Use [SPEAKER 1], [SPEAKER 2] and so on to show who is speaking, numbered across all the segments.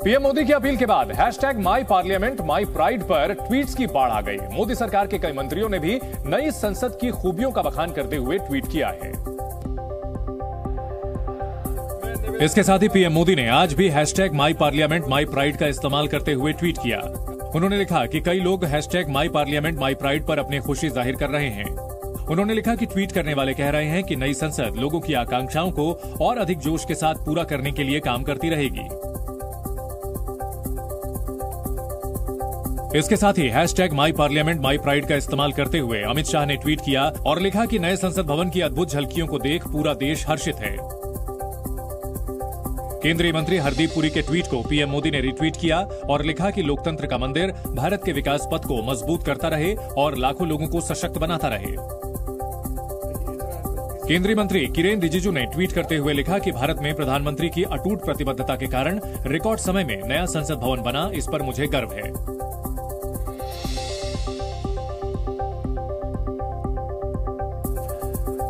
[SPEAKER 1] PM Modi की appeal के बाद hashtag my parliament my pride पर ट्वीट्स की बाढ़ आ गई। मोदी सरकार के कई मंत्रियों ने भी नई संसद की खूबियों का बखान करते हुए ट्वीट किया है। इसके साथ ही पीएम मोदी ने आज भी hashtag my parliament my pride का इस्तेमाल करते हुए ट्वीट किया। उन्होंने लिखा कि कई लोग hashtag my parliament my pride पर अपनी खुशी जाहिर कर रहे हैं। उन्होंने लिखा कि ट्वीट करने वाले कह रहे हैं कि नई संसद लोगों की आकांक्षाओं को और अधिक जोश के साथ पूरा करने के लिए काम करती रहेगी। इसके साथ ही hashtag my parliament my pride का इस्तेमाल करते हुए अमित शाह ने ट्वीट किया और लिखा कि नए संसद भवन की अद्भुत झलकियों को देख पूरा देश हर्षित है। केंद्रीय मंत्री हरदीप पुरी के ट्वीट को पीएम मोदी ने रिट्वीट किया और लिखा कि लोकतंत्र का मंदिर भारत के विकास पथ को मजबूत करता रहे और लाखों लोगों को सशक्त बनाता रहे। केंद्रीय मंत्री किरेन रिजिजू ने ट्वीट करते हुए लिखा कि भारत में प्रधानमंत्री की अटूट प्रतिबद्धता के कारण रिकॉर्ड समय में नया संसद भवन बना, इस पर मुझे गर्व है।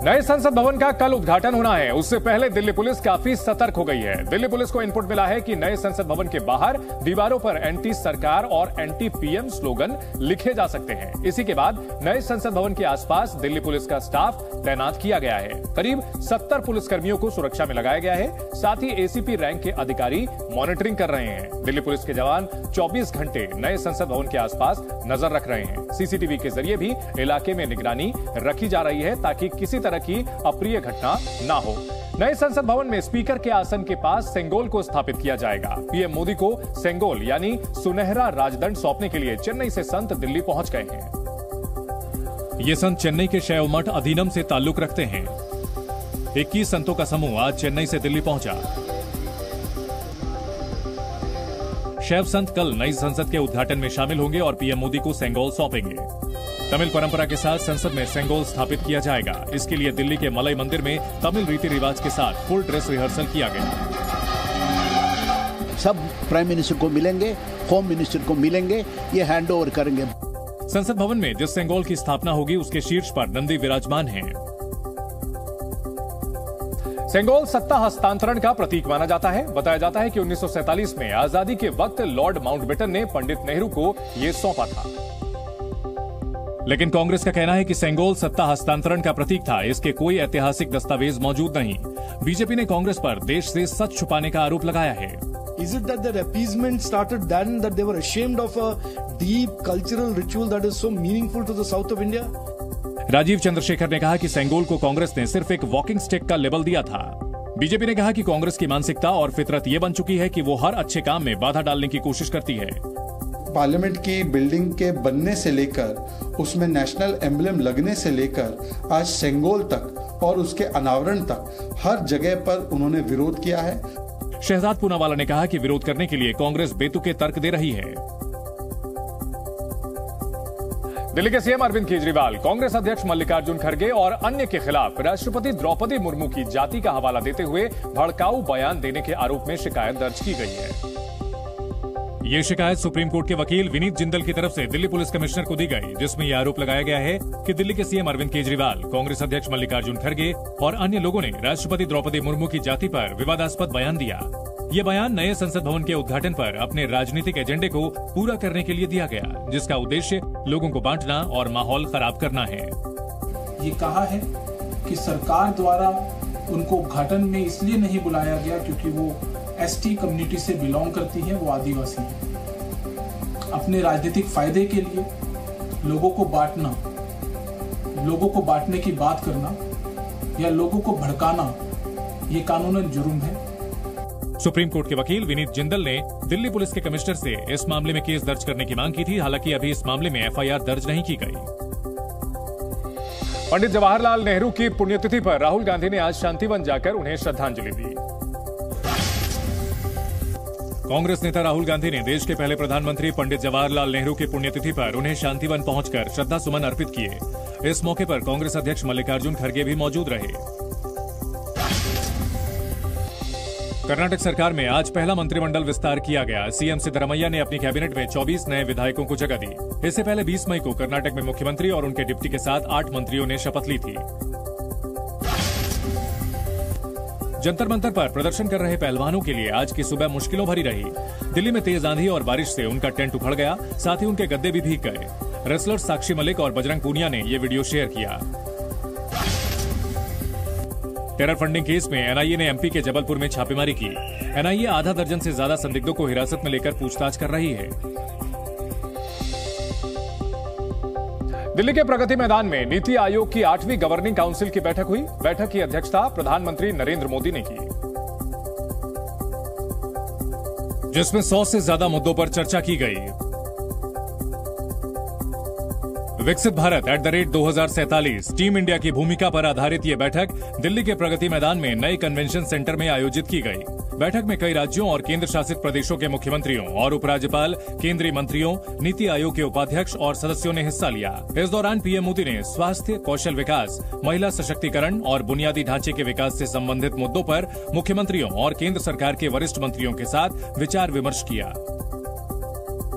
[SPEAKER 1] नए संसद भवन का कल उद्घाटन होना है। उससे पहले दिल्ली पुलिस काफी सतर्क हो गई है। दिल्ली पुलिस को इनपुट मिला है कि नए संसद भवन के बाहर दीवारों पर एंटी सरकार और एंटी पीएम स्लोगन लिखे जा सकते हैं। इसी के बाद नए संसद भवन के आसपास दिल्ली पुलिस का स्टाफ तैनात किया गया है। करीब 70 पुलिसकर्मियों को सुरक्षा में लगाया गया है। साथ ही एसीपी रैंक के अधिकारी मॉनिटरिंग कर रहे हैं। दिल्ली पुलिस के जवान 24 घंटे नए संसद भवन के आसपास नजर रख रहे हैं। सीसीटीवी के जरिए भी इलाके में निगरानी रखी जा रही है ताकि किसी तरह की अप्रिय घटना ना हो। नए संसद भवन में स्पीकर के आसन के पास सेंगोल को स्थापित किया जाएगा। पीएम मोदी को सेंगोल यानी सुनहरा राजदंड सौंपने के लिए चेन्नई से संत दिल्ली पहुंच गए हैं। ये संत चेन्नई के शैव मठ अधीनम से ताल्लुक रखते हैं। 21 संतों का समूह आज चेन्नई से दिल्ली पहुंचा। शैव संत कल नई संसद के उद्घाटन में शामिल होंगे और पीएम मोदी को सेंगोल सौंपेंगे। तमिल परंपरा के साथ संसद में सेंगोल स्थापित किया जाएगा। इसके लिए दिल्ली के मलई मंदिर में तमिल रीति रिवाज के साथ फुल ड्रेस रिहर्सल किया गया।
[SPEAKER 2] सब प्राइम मिनिस्टर को मिलेंगे, होम मिनिस्टर को मिलेंगे, ये हैंड ओवर करेंगे।
[SPEAKER 1] संसद भवन में जिस सेंगोल की स्थापना होगी उसके शीर्ष पर नंदी विराजमान हैं। सेंगोल सत्ता हस्तांतरण का प्रतीक माना जाता है। बताया जाता है कि 1947 में आजादी के वक्त लॉर्ड माउंटबेटन ने पंडित नेहरू को यह सौंपा था। लेकिन कांग्रेस का कहना है कि सेंगोल सत्ता हस्तांतरण का प्रतीक था। इसके कोई ऐतिहासिक दस्तावेज मौजूद नहीं। बीजेपी ने कांग्रेस पर देश से सच छुपाने का आरोप लगाया है।
[SPEAKER 3] Is it that their appeasement started then, that they were ashamed of a deep cultural ritual that is so meaningful to the south of India?
[SPEAKER 1] Rajiv Chandrashekhar ने कहा कि सेंगोल को कांग्रेस ने सिर्फ एक वॉकिंग स्टिक का लेबल दिया था। बीजेपी ने कहा कि कांग्रेस की मानसिकता और फितरत ये बन चुकी है कि वो हर अच्छे काम में बाधा डालने की कोशिश करती है।
[SPEAKER 4] पार्लियामेंट की बिल्डिंग के बनने से लेकर उसमें नेशनल एम्बलम लगने से लेकर आज सेंगोल तक और उसके अनावरण तक हर जगह पर उन्होंने विरोध किया है।
[SPEAKER 1] शहजाद पूनावाला ने कहा कि विरोध करने के लिए कांग्रेस बेतुके तर्क दे रही है। दिल्ली के सीएम अरविंद केजरीवाल, कांग्रेस अध्यक्ष मल्लिकार्जुन खड़गे और अन्य के खिलाफ राष्ट्रपति द्रौपदी मुर्मू की जाति का हवाला देते हुए भड़काऊ बयान देने के आरोप में शिकायत दर्ज की गई है। ये शिकायत सुप्रीम कोर्ट के वकील विनीत जिंदल की तरफ से दिल्ली पुलिस कमिश्नर को दी गई, जिसमें यह आरोप लगाया गया है कि दिल्ली के सीएम अरविंद केजरीवाल, कांग्रेस अध्यक्ष मल्लिकार्जुन खड़गे और अन्य लोगों ने राष्ट्रपति द्रौपदी मुर्मू की जाति पर विवादास्पद बयान दिया। ये बयान नए संसद भवन के उद्घाटन पर अपने राजनीतिक एजेंडे को पूरा करने के लिए दिया गया, जिसका उद्देश्य लोगों को बांटना और माहौल खराब करना है।
[SPEAKER 5] ये कहा है कि सरकार द्वारा उनको उद्घाटन में इसलिए नहीं बुलाया गया क्योंकि वो एसटी कम्युनिटी से बिलोंग करती है, वो आदिवासी है। अपने राजनीतिक फायदे के लिए लोगों को बांटना, लोगों को बांटने की बात करना या लोगों को भड़काना, ये कानूनन जुर्म है।
[SPEAKER 1] सुप्रीम कोर्ट के वकील विनीत जिंदल ने दिल्ली पुलिस के कमिश्नर से इस मामले में केस दर्ज करने की मांग की थी। हालांकि अभी इस मामले में एफआईआर दर्ज नहीं की गई। पंडित जवाहरलाल नेहरू की पुण्यतिथि पर राहुल गांधी ने आज शांतिवन जाकर उन्हें श्रद्धांजलि दी। कांग्रेस नेता राहुल गांधी ने देश के पहले प्रधानमंत्री पंडित जवाहरलाल नेहरू की पुण्यतिथि पर उन्हें शांतिवन पहुंचकर श्रद्धा सुमन अर्पित किए। इस मौके पर कांग्रेस अध्यक्ष मल्लिकार्जुन खड़गे भी मौजूद रहे। कर्नाटक सरकार में आज पहला मंत्रिमंडल विस्तार किया गया। सीएम सिद्धरमैया ने अपनी कैबिनेट में 24 नए विधायकों को जगह दी। इससे पहले 20 मई को कर्नाटक में मुख्यमंत्री और उनके डिप्टी के साथ 8 मंत्रियों ने शपथ ली थी। जंतर मंतर पर प्रदर्शन कर रहे पहलवानों के लिए आज की सुबह मुश्किलों भरी रही। दिल्ली में तेज आंधी और बारिश से उनका टेंट उखड़ गया, साथ ही उनके गद्दे भी भीग गए। रेसलर साक्षी मलिक और बजरंग पूनिया ने ये वीडियो शेयर किया। टेरर फंडिंग केस में एनआईए ने एमपी के जबलपुर में छापेमारी की। एनआईए आधा दर्जन से ज्यादा संदिग्धों को हिरासत में लेकर पूछताछ कर रही है। दिल्ली के प्रगति मैदान में नीति आयोग की 8वीं गवर्निंग काउंसिल की बैठक हुई। बैठक की अध्यक्षता प्रधानमंत्री नरेंद्र मोदी ने की, जिसमें 100 से ज्यादा मुद्दों पर चर्चा की गई। विकसित भारत @2047 टीम इंडिया की भूमिका पर आधारित ये बैठक दिल्ली के प्रगति मैदान में नए कन्वेंशन सेंटर में आयोजित की गई। बैठक में कई राज्यों और केंद्र शासित प्रदेशों के मुख्यमंत्रियों और उपराज्यपाल, केंद्रीय मंत्रियों, नीति आयोग के उपाध्यक्ष और सदस्यों ने हिस्सा लिया। इस दौरान पीएम मोदी ने स्वास्थ्य, कौशल विकास, महिला सशक्तिकरण और बुनियादी ढांचे के विकास से संबंधित मुद्दों पर मुख्यमंत्रियों और केंद्र सरकार के वरिष्ठ मंत्रियों के साथ विचार विमर्श किया।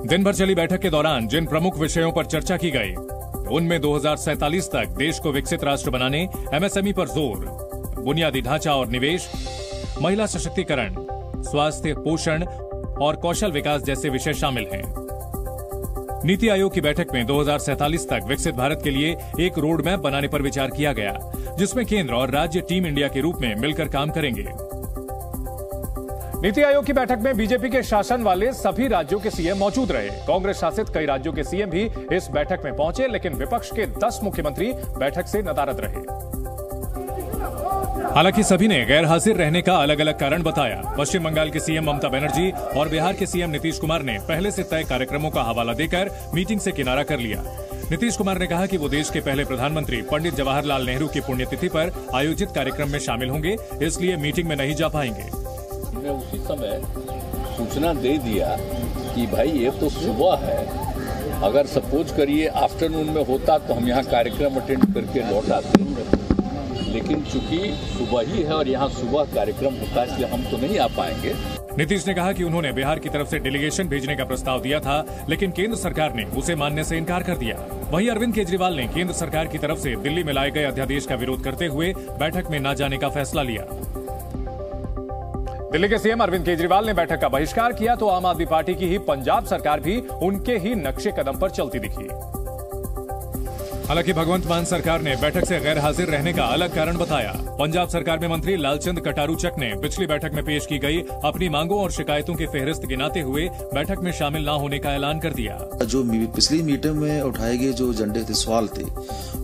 [SPEAKER 1] दिन भर चली बैठक के दौरान जिन प्रमुख विषयों पर चर्चा की गई, उनमें 2047 तक देश को विकसित राष्ट्र बनाने, एमएसएमई पर जोर, बुनियादी ढांचा और निवेश, महिला सशक्तिकरण, स्वास्थ्य, पोषण और कौशल विकास जैसे विषय शामिल हैं। नीति आयोग की बैठक में 2047 तक विकसित भारत के लिए एक रोड मैप बनाने पर विचार किया गया, जिसमें केंद्र और राज्य टीम इंडिया के रूप में मिलकर काम करेंगे। नीति आयोग की बैठक में बीजेपी के शासन वाले सभी राज्यों के सीएम मौजूद रहे। कांग्रेस शासित कई राज्यों के सीएम भी इस बैठक में पहुंचे, लेकिन विपक्ष के 10 मुख्यमंत्री बैठक से नदारद रहे। हालांकि सभी ने गैर हाजिर रहने का अलग अलग कारण बताया। पश्चिम बंगाल के सीएम ममता बनर्जी और बिहार के सीएम नीतीश कुमार ने पहले से तय कार्यक्रमों का हवाला देकर मीटिंग से किनारा कर लिया। नीतीश कुमार ने कहा कि वो देश के पहले प्रधानमंत्री पंडित जवाहरलाल नेहरू की पुण्यतिथि पर आयोजित कार्यक्रम में शामिल होंगे, इसलिए मीटिंग में नहीं जा पाएंगे।
[SPEAKER 6] ने उसी समय सूचना दे दिया कि भाई ये तो सुबह है, अगर सपोज करिए आफ्टरनून में होता तो हम यहाँ कार्यक्रम अटेंड करके लौट आते, लेकिन चूंकि सुबह ही है और यहाँ सुबह कार्यक्रम होता है, इसलिए हम तो नहीं आ पाएंगे।
[SPEAKER 1] नीतीश ने कहा कि उन्होंने बिहार की तरफ से डेलीगेशन भेजने का प्रस्ताव दिया था, लेकिन केंद्र सरकार ने उसे मानने से इनकार कर दिया। वहीं अरविंद केजरीवाल ने केंद्र सरकार की तरफ से दिल्ली में लाए गए अध्यादेश का विरोध करते हुए बैठक में न जाने का फैसला लिया। दिल्ली के सीएम अरविंद केजरीवाल ने बैठक का बहिष्कार किया तो आम आदमी पार्टी की ही पंजाब सरकार भी उनके ही नक्शे कदम पर चलती दिखी। हालांकि भगवंत मान सरकार ने बैठक से गैर हाजिर रहने का अलग कारण बताया। पंजाब सरकार में मंत्री लालचंद कटारूचक ने पिछली बैठक में पेश की गई अपनी मांगों और शिकायतों की फेहरिस्त गिनाते हुए बैठक में शामिल न होने का ऐलान कर दिया।
[SPEAKER 7] जो पिछली मीटिंग में उठाए गए जो एजेंडे थे, सवाल थे,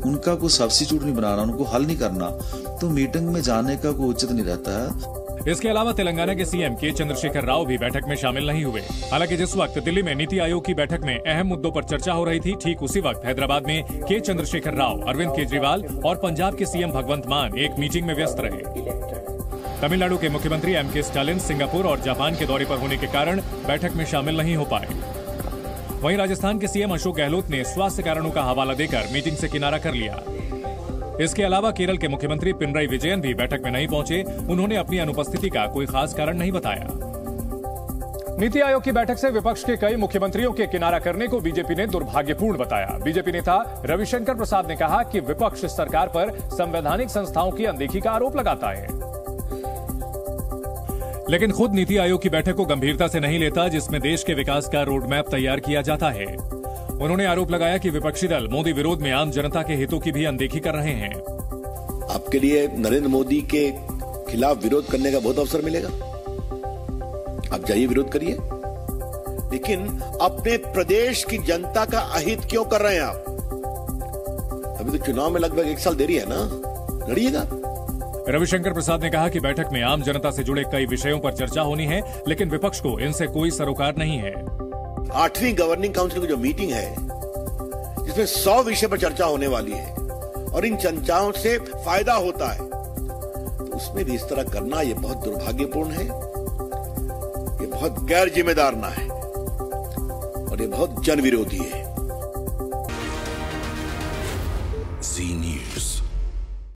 [SPEAKER 7] उनका कोई सब्स्टिट्यूट नहीं बनाना, उनको हल नहीं करना, तो मीटिंग में जाने का कोई उचित नहीं रहता है।
[SPEAKER 1] इसके अलावा तेलंगाना के सीएम के चंद्रशेखर राव भी बैठक में शामिल नहीं हुए। हालांकि जिस वक्त दिल्ली में नीति आयोग की बैठक में अहम मुद्दों पर चर्चा हो रही थी, ठीक उसी वक्त हैदराबाद में के चंद्रशेखर राव, अरविंद केजरीवाल और पंजाब के सीएम भगवंत मान एक मीटिंग में व्यस्त रहे। तमिलनाडु के मुख्यमंत्री एमके स्टालिन सिंगापुर और जापान के दौरे पर होने के कारण बैठक में शामिल नहीं हो पाए। वहीं राजस्थान के सीएम अशोक गहलोत ने स्वास्थ्य कारणों का हवाला देकर मीटिंग से किनारा कर लिया। इसके अलावा केरल के मुख्यमंत्री पिनराई विजयन भी बैठक में नहीं पहुंचे। उन्होंने अपनी अनुपस्थिति का कोई खास कारण नहीं बताया। नीति आयोग की बैठक से विपक्ष के कई मुख्यमंत्रियों के किनारा करने को बीजेपी ने दुर्भाग्यपूर्ण बताया। बीजेपी नेता रविशंकर प्रसाद ने कहा कि विपक्ष सरकार पर संवैधानिक संस्थाओं की अनदेखी का आरोप लगाता है, लेकिन खुद नीति आयोग की बैठक को गंभीरता से नहीं लेता, जिसमें देश के विकास का रोड मैप तैयार किया जाता है। उन्होंने आरोप लगाया कि विपक्षी दल मोदी विरोध में आम जनता के हितों की भी अनदेखी कर रहे हैं।
[SPEAKER 8] आपके लिए नरेंद्र मोदी के खिलाफ विरोध करने का बहुत अवसर मिलेगा, आप जाइए विरोध करिए, लेकिन अपने प्रदेश की जनता का अहित क्यों कर रहे हैं आप? अभी तो चुनाव में लगभग 1 साल देरी है ना, लड़िएगा।
[SPEAKER 1] रविशंकर प्रसाद ने कहा कि बैठक में आम जनता से जुड़े कई विषयों पर चर्चा होनी है, लेकिन विपक्ष को इनसे कोई सरोकार नहीं है।
[SPEAKER 8] 8वीं गवर्निंग काउंसिल की जो मीटिंग है, जिसमें 100 विषय पर चर्चा होने वाली है और इन चर्चाओं से फायदा होता है, तो उसमें भी इस तरह करना ये बहुत दुर्भाग्यपूर्ण है, ये बहुत गैर जिम्मेदार ना है और ये बहुत जन विरोधी है।